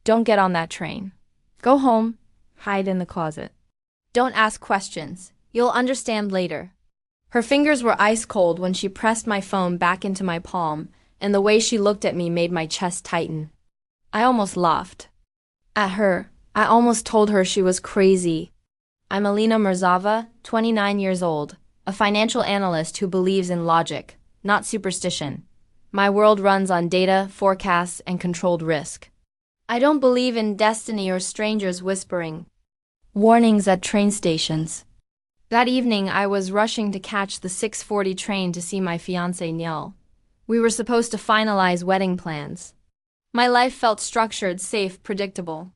Don't get on that train. Go home, hide in the closet. Don't ask questions. You'll understand later. Her fingers were ice cold when she pressed my phone back into my palm, and the way she looked at me made my chest tighten. I almost laughed. At her, I almost told her she was crazy. I'm Alina Mirzava, 29 years old, a financial analyst who believes in logic, not superstition. My world runs on data, forecasts, and controlled risk. I don't believe in destiny or strangers whispering warnings at train stations. That evening, I was rushing to catch the 6:40 train to see my fiancé Niall. We were supposed to finalize wedding plans. My life felt structured, safe, predictable.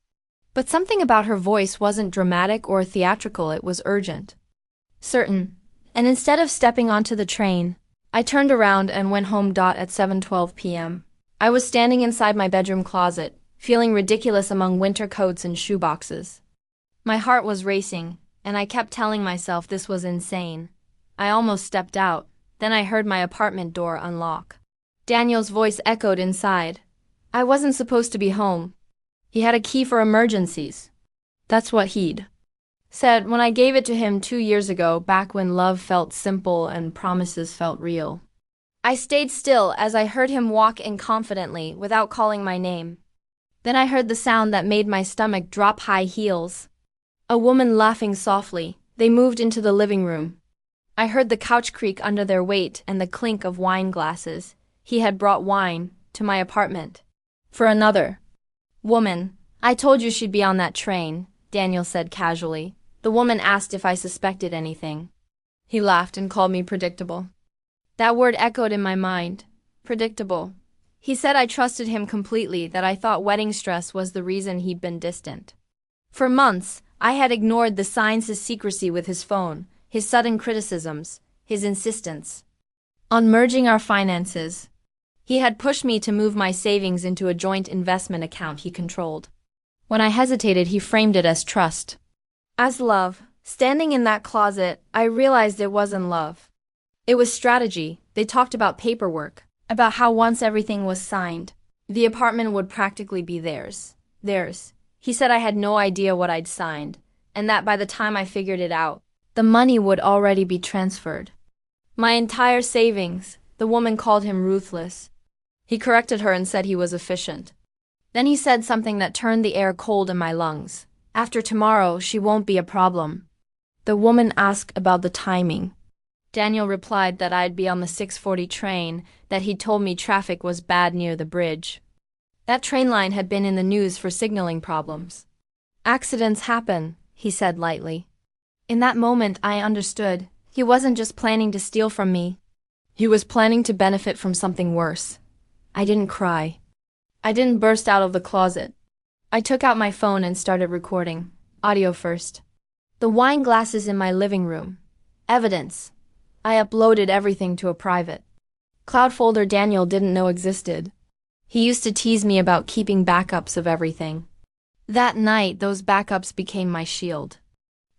But something about her voice wasn't dramatic or theatrical, it was urgent. Certain. And instead of stepping onto the train, I turned around and went home. At 7:12 p.m. I was standing inside my bedroom closet, feeling ridiculous among winter coats and shoeboxes. My heart was racing, and I kept telling myself this was insane. I almost stepped out, then I heard my apartment door unlock. Daniel's voice echoed inside. I wasn't supposed to be home. He had a key for emergencies. That's what he'd said when I gave it to him 2 years ago, back when love felt simple and promises felt real. I stayed still as I heard him walk in confidently without calling my name. Then I heard the sound that made my stomach drop. High heels. A woman laughing softly. They moved into the living room. I heard the couch creak under their weight and the clink of wine glasses. He had brought wine to my apartment. For another woman. I told you she'd be on that train, Daniel said casually. The woman asked if I suspected anything. He laughed and called me predictable. That word echoed in my mind. Predictable. He said I trusted him completely, that I thought wedding stress was the reason he'd been distant. For months, I had ignored the signs: his secrecy with his phone, his sudden criticisms, his insistence on merging our finances. He had pushed me to move my savings into a joint investment account he controlled. When I hesitated, he framed it as trust. As love. Standing in that closet, I realized it wasn't love. It was strategy. They talked about paperwork, about how once everything was signed, the apartment would practically be theirs. Theirs. He said I had no idea what I'd signed, and that by the time I figured it out, the money would already be transferred. My entire savings. The woman called him ruthless. He corrected her and said he was efficient. Then he said something that turned the air cold in my lungs. After tomorrow, she won't be a problem. The woman asked about the timing. Daniel replied that I'd be on the 6:40 train, that he'd told me traffic was bad near the bridge. That train line had been in the news for signaling problems. Accidents happen, he said lightly. In that moment, I understood. He wasn't just planning to steal from me. He was planning to benefit from something worse. I didn't cry. I didn't burst out of the closet. I took out my phone and started recording. Audio first. The wine glasses in my living room. Evidence. I uploaded everything to a private cloud folder Daniel didn't know existed. He used to tease me about keeping backups of everything. That night, those backups became my shield.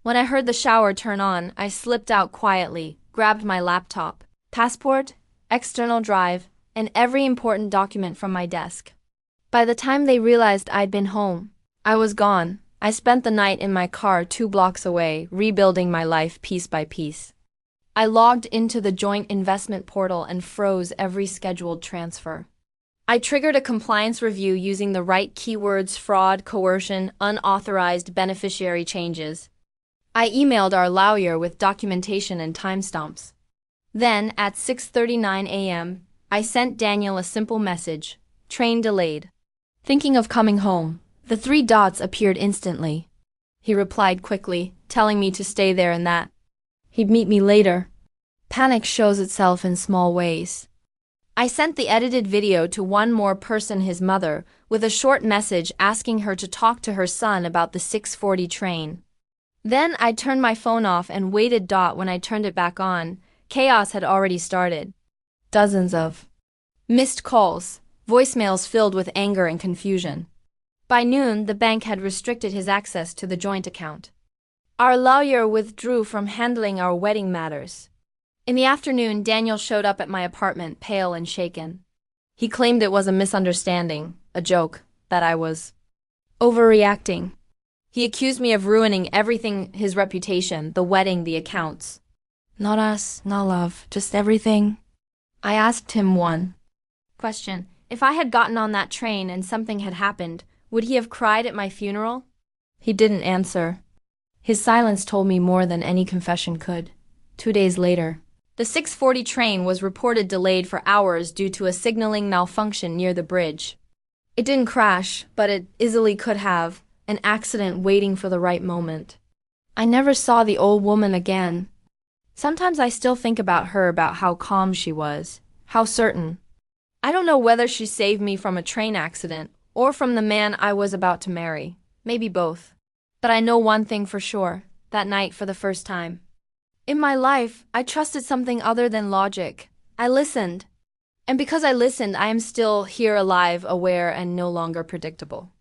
When I heard the shower turn on, I slipped out quietly, grabbed my laptop, passport, external drive, and every important document from my desk. By the time they realized I'd been home, I was gone. I spent the night in my car 2 blocks away, rebuilding my life piece by piece. I logged into the joint investment portal and froze every scheduled transfer. I triggered a compliance review using the right keywords: fraud, coercion, unauthorized beneficiary changes. I emailed our lawyer with documentation and timestamps. Then, at 6:39 a.m., I sent Daniel a simple message: train delayed. Thinking of coming home. The 3 dots appeared instantly. He replied quickly, telling me to stay there and that he'd meet me later. Panic shows itself in small ways. I sent the edited video to one more person, his mother, with a short message asking her to talk to her son about the 6:40 train. Then I turned my phone off and waited. When I turned it back on, chaos had already started. Dozens of missed calls, voicemails filled with anger and confusion. By noon, the bank had restricted his access to the joint account. Our lawyer withdrew from handling our wedding matters. In the afternoon, Daniel showed up at my apartment, pale and shaken. He claimed it was a misunderstanding, a joke, that I was Overreacting. He accused me of ruining everything, his reputation, the wedding, the accounts. Not us, not love, just everything. I asked him one question. If I had gotten on that train and something had happened, would he have cried at my funeral? He didn't answer. His silence told me more than any confession could. 2 days later, the 6:40 train was reported delayed for hours due to a signaling malfunction near the bridge. It didn't crash, but it easily could have, an accident waiting for the right moment. I never saw the old woman again. Sometimes I still think about her, about how calm she was, how certain. I don't know whether she saved me from a train accident or from the man I was about to marry. Maybe both. But I know one thing for sure, that night for the first time. In my life, I trusted something other than logic. I listened. And because I listened, I am still here alive, aware, and no longer predictable.